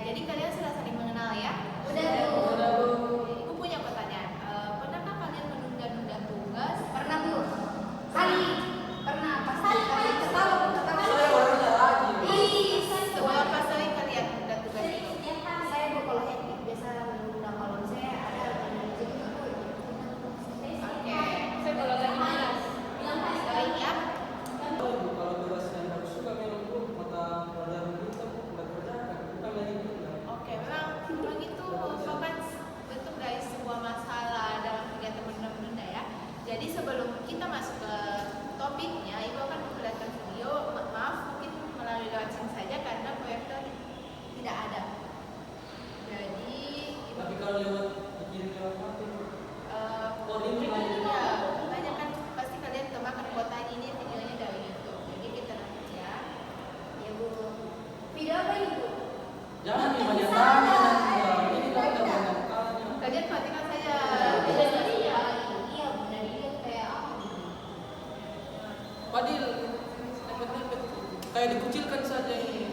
jadi kalian sudah saling mengenal ya? Udah, Bu. Aku punya pertanyaan. Pernahkah kalian menunda-nunda tugas? Pernah, Bu. Kali. Pernah. Pas kali ketawa. Saya orangnya rajin. Seberapa sering kalian menunda tugas itu? Saya, Bu, kalau hektik biasa menunda. Kalau saya ada jadi Bu. Oke. Saya kalau lagi malas. Sering ya? Kalau tugas yang harus suka memang Bu, mata pelajaran kita bukan kerjakan, bukan lagi kita. Oke, memang itu merupakan bentuk dari sebuah masalah dalam kegiatan menunda-menunda ya. Jadi sebelum kita masuk ke topiknya, Ibu akan memperlihatkan video. Maaf, mungkin melalui lewat sini saja karena proyektor tidak ada. Jadi Ibu Tapi kalau lewat dikirim lewat apa? Oh, ini iya, banyak kan pasti kalian kemakan kuota ini videonya dari YouTube. Jadi kita nanti ya. Ya, Bu. Video apa ini, Bu? Jangan nih banyak tanya nanti. Ini kan ada banyak kalanya. Kalian perhatikan saja. Iya, Bu. Dari dia kayak apa? Padil, nepet-nepet, kayak dikucilkan saja ini.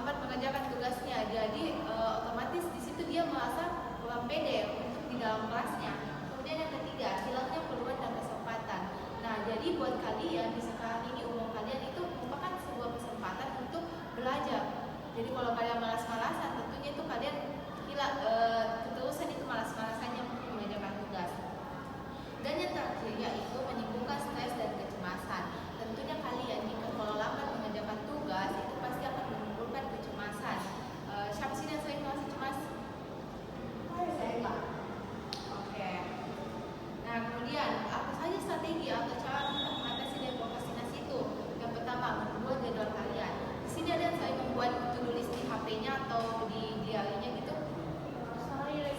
lambat mengerjakan tugasnya. Jadi otomatis di situ dia merasa kurang pede untuk di dalam kelasnya. Kemudian yang ketiga, hilangnya peluang dan kesempatan. Nah, jadi buat kalian di sekarang ini umur kalian itu merupakan sebuah kesempatan untuk belajar. Jadi kalau kalian malas-malasan, tentunya itu kalian keterusan itu malas-malasannya untuk mengerjakan tugas. Dan yang terakhir yaitu menimbulkan stres dan kecemasan. Tentunya kalian jika kalau lambat mengerjakan tugas itu pasti akan menimbulkan kecemasan. Siapa sih yang sering merasa cemas? Saya Pak. Oke. Nah, kemudian apa saja strategi atau cara untuk mengatasi dan prokrastinasi itu? Yang pertama, membuat jadwal harian. Di sini ada yang saya membuat to-do list di HP-nya atau di diarinya gitu.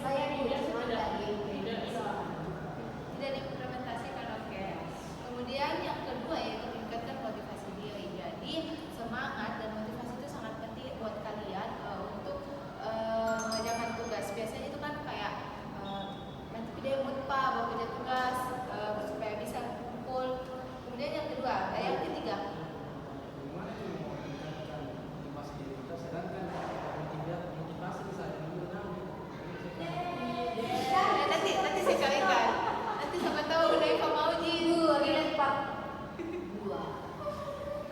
Saya tidak Tidak diimplementasikan, oke. Kemudian yang kedua yaitu meningkatkan motivasi diri. Jadi semangat dan motivasi itu sangat penting buat kalian untuk mengerjakan tugas. Biasanya itu kan kayak nanti video mood pak bawa kerja tugas supaya bisa kumpul. Kemudian yang kedua, yang ketiga. Gimana sih mau meningkatkan motivasi diri kita sedangkan motivasi bisa diulang? Nanti saya carikan. Nanti siapa tahu udah Eva mau lihat Pak.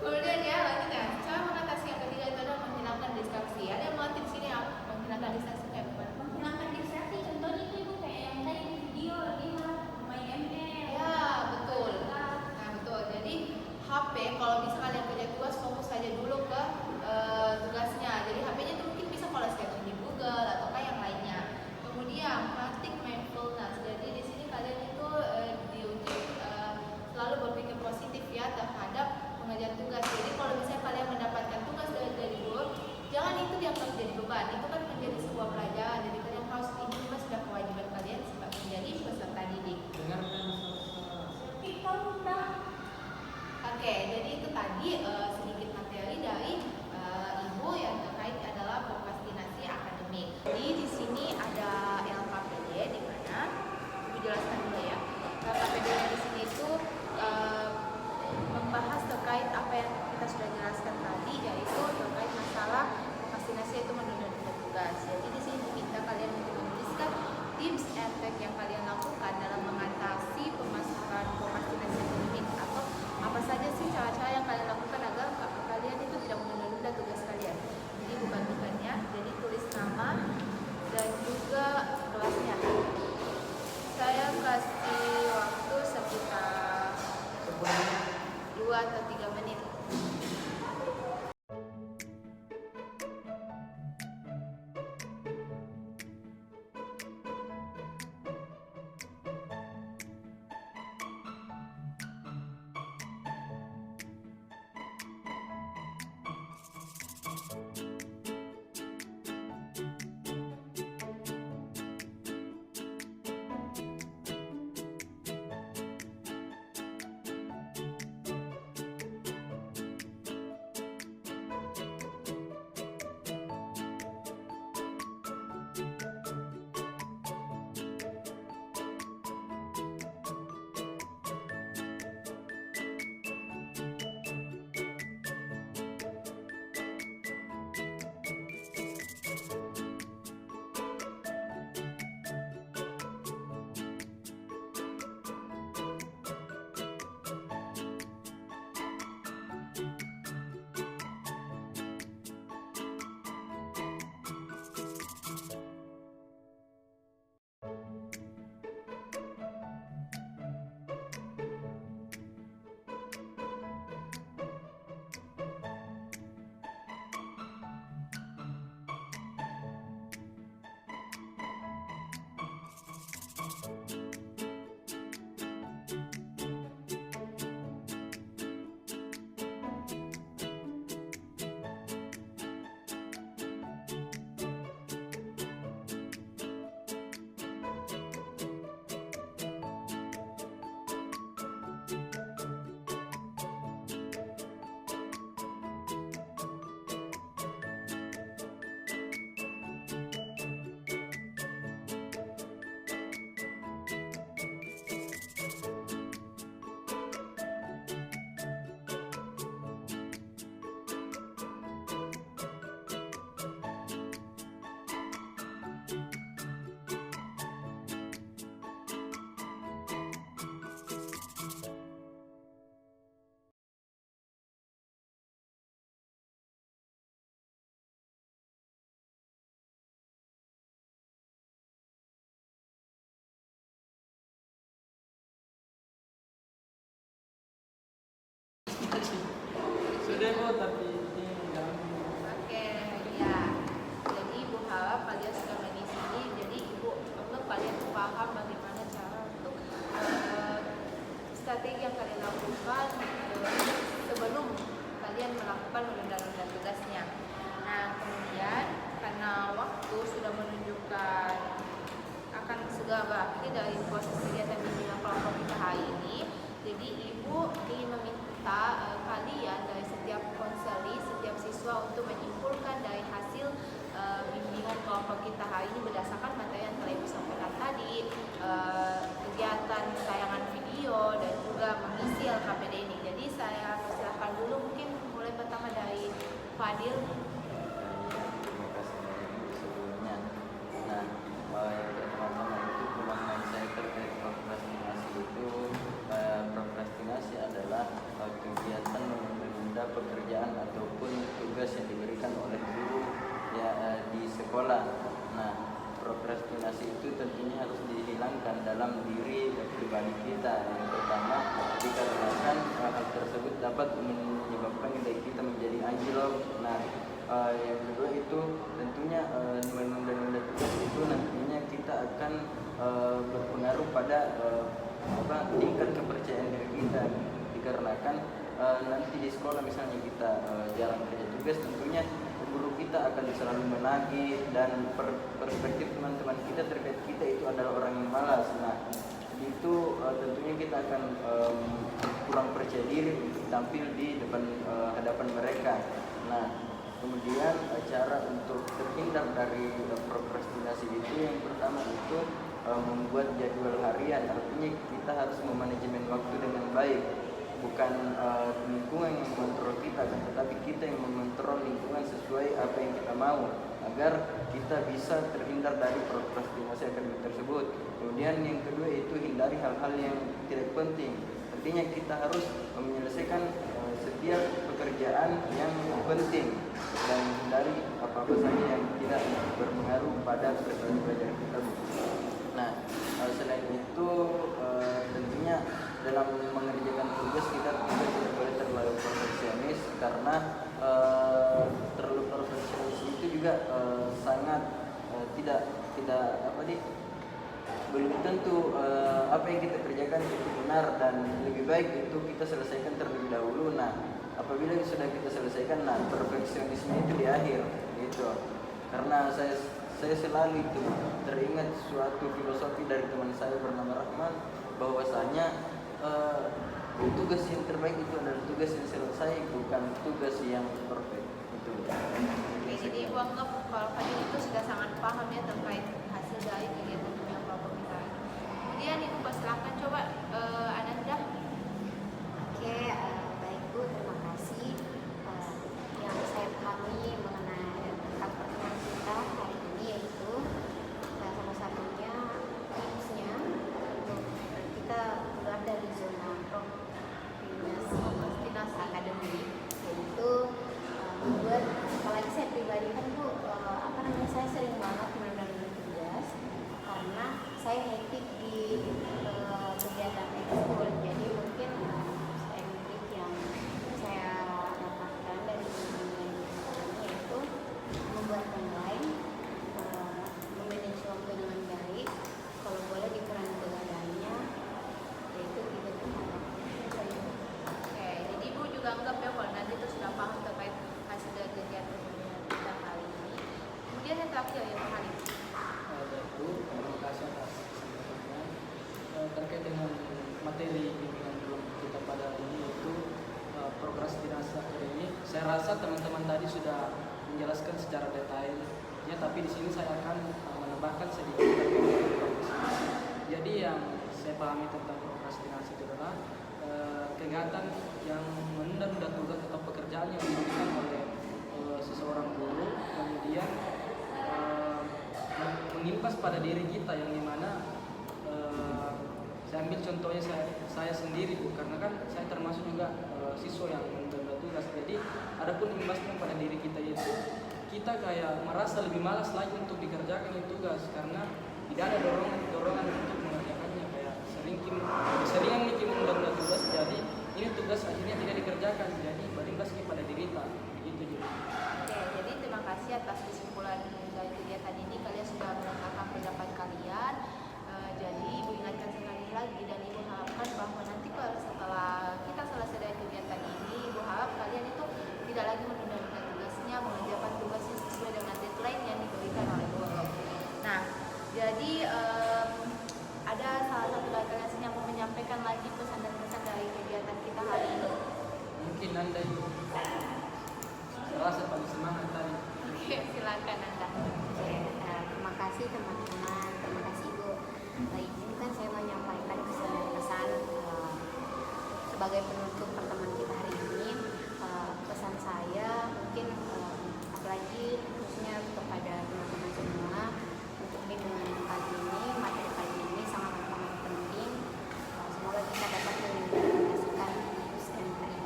Kemudian ya lanjutkan. Cara mengatasi yang ketiga itu adalah menghilangkan distraksi. Ada yang mau di sini ya menghilangkan distraksi kayak apa? Menghilangkan distraksi, contohnya itu ibu kayak yang tadi di video lagi main ML. Ya betul. Nah betul. Jadi HP kalau bisa kalian kerja tugas fokus saja dulu ke tugasnya. Jadi HP-nya itu mungkin bisa kalau searching di Google atau kayak yang lainnya. Kemudian praktik mindfulness. Jadi di sini kalian itu diuji selalu berpikir positif ya terhadap pengerjaan tugas. Jadi kalau misalnya kalian mendapatkan tugas dari guru, jangan itu dianggap jadi beban. Itu kan menjadi sebuah pelajaran. Jadi kalian harus ini juga sudah kewajiban kalian sebagai menjadi peserta didik. Dengarkan Oke, jadi itu tadi sedikit materi dari Ibu yang terkait adalah prokrastinasi akademik. Jadi di sini ada LKPD di mana Ibu jelaskan dulu ya. LKPD di sini itu membahas terkait apa yang kita sudah jelaskan tadi, yaitu terkait masalah prokrastinasi itu menunda-nunda tugas. Bu, tapi ini mengganggu. Oke, ya. Jadi Ibu harap kalian sudah main di sini. Jadi Ibu anggap kalian paham bagaimana cara untuk strategi yang kalian lakukan sebelum kalian melakukan menunda-nunda tugasnya. Nah, kemudian karena waktu sudah menunjukkan akan segera berakhir dari proses kegiatan bimbingan kelompok kita hari ini, jadi Ibu ingin meminta kalian dari setiap konseli, setiap siswa untuk menyimpulkan dari hasil bimbingan kelompok kita hari ini berdasarkan materi yang telah Ibu sampaikan tadi, kegiatan tayangan video dan juga mengisi LKPD ini. Jadi saya persilahkan dulu, mungkin mulai pertama dari Fadil. Terima kasih banyak Bu sebelumnya. Nah, yang pertama-tama itu pemahaman saya terkait prokrastinasi itu, prokrastinasi adalah kegiatan menunda pekerjaan ataupun tugas yang diberikan oleh guru ya di sekolah. Nah, prokrastinasi itu tentunya harus dihilangkan dalam diri pribadi kita. Yang pertama, dikarenakan hal tersebut dapat menyebabkan nilai kita menjadi anjlok. Nah, yang kedua itu tentunya menunda-nunda tugas itu nantinya kita akan berpengaruh pada tingkat kepercayaan diri kita, dikarenakan nanti di sekolah misalnya kita jarang kerja tugas, tentunya guru kita akan selalu menagih dan perspektif teman-teman kita terkait kita itu adalah orang yang malas. Nah, itu tentunya kita akan kurang percaya diri untuk tampil di depan hadapan mereka. Nah, kemudian cara untuk terhindar dari prokrastinasi itu, yang pertama itu membuat jadwal harian. Artinya kita harus memanajemen waktu dengan baik. Bukan lingkungan yang mengontrol kita, tetapi kita yang mengontrol lingkungan sesuai apa yang kita mau, agar kita bisa terhindar dari prokrastinasi akademik tersebut. Kemudian yang kedua itu hindari hal-hal yang tidak penting. Artinya kita harus menyelesaikan setiap pekerjaan yang penting dan hindari apa-apa saja yang tidak berpengaruh pada prestasi belajar kita. Nah, selain itu tentunya dalam mengerjakan tugas kita juga tidak boleh terlalu perfeksionis, karena terlalu perfeksionis itu juga sangat belum tentu apa yang kita kerjakan itu benar, dan lebih baik itu kita selesaikan terlebih dahulu. Nah, apabila sudah kita selesaikan, nah perfeksionisme itu di akhir gitu. Karena saya selalu itu teringat suatu filosofi dari teman saya bernama Rahman, bahwasanya tugas yang terbaik itu adalah tugas yang selesai, bukan tugas yang perfect. Itu. Oke, jadi Ibu anggap kalau Fadil itu sudah sangat paham ya terkait hasil dari kegiatan bimbingan kelompok kita. Kemudian Ibu persilahkan coba Ananda. Oke, baik Bu, terima kasih. Yang saya pahami mengenai tentang pertemuan kita hari ini yaitu salah satunya tipsnya untuk kita keluar dari zona prokrastinasi akademik, yaitu membuat, apalagi saya pribadi kan Bu, saya sering banget menunda-nunda tugas karena saya hektik di kegiatan ekskul. Jadi mungkin teknik yang saya dapatkan dari bimbingan ini yaitu membuat online, memanage waktu dengan baik, kalau boleh dikurangi begadangnya, yaitu 3 jam. Oke, jadi Ibu juga anggap ya kalau nanti itu sudah paham terkait hasil dari kegiatan bimbingan kita kali ini. Kemudian yang terakhir ya Pak Halim. Baik Bu, terima kasih atas kesampaiannya. Terkait dengan materi bimbingan kita pada hari ini, yaitu prokrastinasi akademik. Saya rasa teman-teman tadi sudah menjelaskan secara detail. Ya, tapi di sini saya akan menambahkan sedikit terkait dengan prokrastinasi. Jadi yang saya pahami tentang prokrastinasi itu adalah kegiatan yang menunda-nunda tugas atau pekerjaan yang diberikan oleh seseorang guru, kemudian mengimpas pada diri kita, yang dimana saya ambil contohnya saya sendiri Bu, karena kan saya termasuk juga siswa yang menunda tugas. Jadi adapun imbasnya pada diri kita itu, kita kayak merasa lebih malas lagi untuk dikerjakan itu tugas, karena tidak ada dorongan untuk mengerjakannya. Kayak seringan menunda tugas, jadi ini tugas akhirnya tidak dikerjakan, jadi balik lagi pada derita gitu juga. Oke, jadi terima kasih atas kesimpulan dari kegiatan ini. Kalian sudah mengungkapkan pendapat kalian. Jadi Ibu ingatkan sekali lagi dan Ibu harapkan bahwa nanti kalau setelah kita selesai dari kegiatan ini, Ibu harap kalian itu tidak lagi menunda-nunda tugasnya, mengerjakan tugasnya sesuai dengan deadline yang diberikan oleh guru. Nah, jadi ada salah satu dari kalian yang mau menyampaikan lagi pesan dan kesan dari kegiatan kita hari ini. Mungkin Anda itu rasa paling semangat tadi. Oke, silakan Anda. Oke, terima kasih teman-teman, terima kasih Ibu. Izinkan saya menyampaikan kesan dan pesan sebagai penutup pertemuan kita hari ini. Pesan saya mungkin apalagi khususnya kepada teman-teman semua untuk bimbingan kali ini, materi kali ini sangat penting. Semoga kita dapat mengimplementasikan tips and trik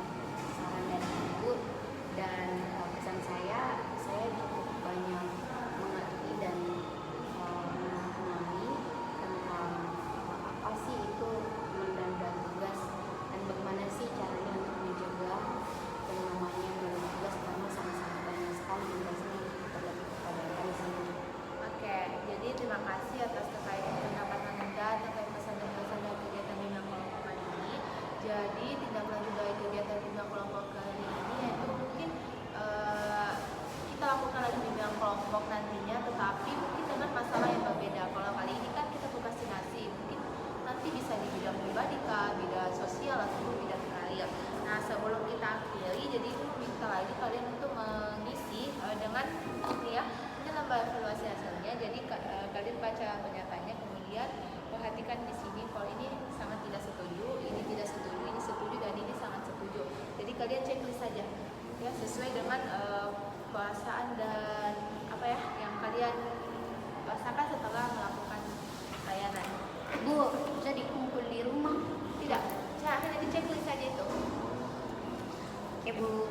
saran dari Ibu. Dan pesan saya cukup banyak mengerti dan memahami tentang apa sih itu menunda tugas dan bagaimana sih caranya untuk mencegah yang namanya menunda tugas, karena sangat-sangat banyak sekali tugasnya terlebih kepada kami sendiri. Oke, jadi terima kasih atas terkait pendapat Anda terkait pesan dan kesan dari kegiatan bimbingan kelompok kali ini. Jadi tindak lanjut dari kegiatan bimbingan kelompok kali ini yaitu mungkin kita lakukan lagi bimbingan kelompok nantinya, tetapi mungkin dengan masalah yang berbeda. Kalau kali ini kan kita prokrastinasi, mungkin nanti bisa di bidang pribadi kah, bidang sosial ataupun bidang karir. Nah, sebelum kita akhiri, jadi Ibu meminta lagi kalian untuk mengisi dengan ini ya, ini lembar evaluasi hasilnya. Jadi kalian baca pernyataannya, kemudian perhatikan di sini kalau ini sangat tidak setuju, ini tidak setuju, ini setuju, dan ini sangat setuju. Jadi kalian checklist saja ya, sesuai dengan perasaan dan apa ya yang kalian rasakan setelah melakukan layanan. Bu, bisa dikumpul di rumah? Tidak, saya nanti checklist saja itu. Oke Bu.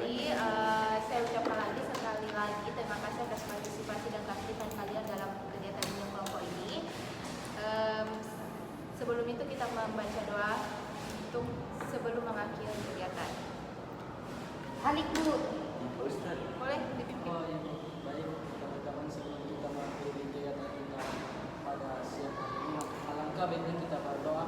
Jadi saya ucapkan lagi sekali lagi terima kasih atas partisipasi dan keaktifan kalian dalam kegiatan bimbingan kelompok ini. Sebelum itu kita membaca doa untuk sebelum mengakhiri kegiatan. Halik Bu. Pak Ustadz, Boleh dipimpin? Oh ya, baik teman-teman, sebelum kita mengakhiri kegiatan kita pada siang hari ini, alangkah baiknya kita berdoa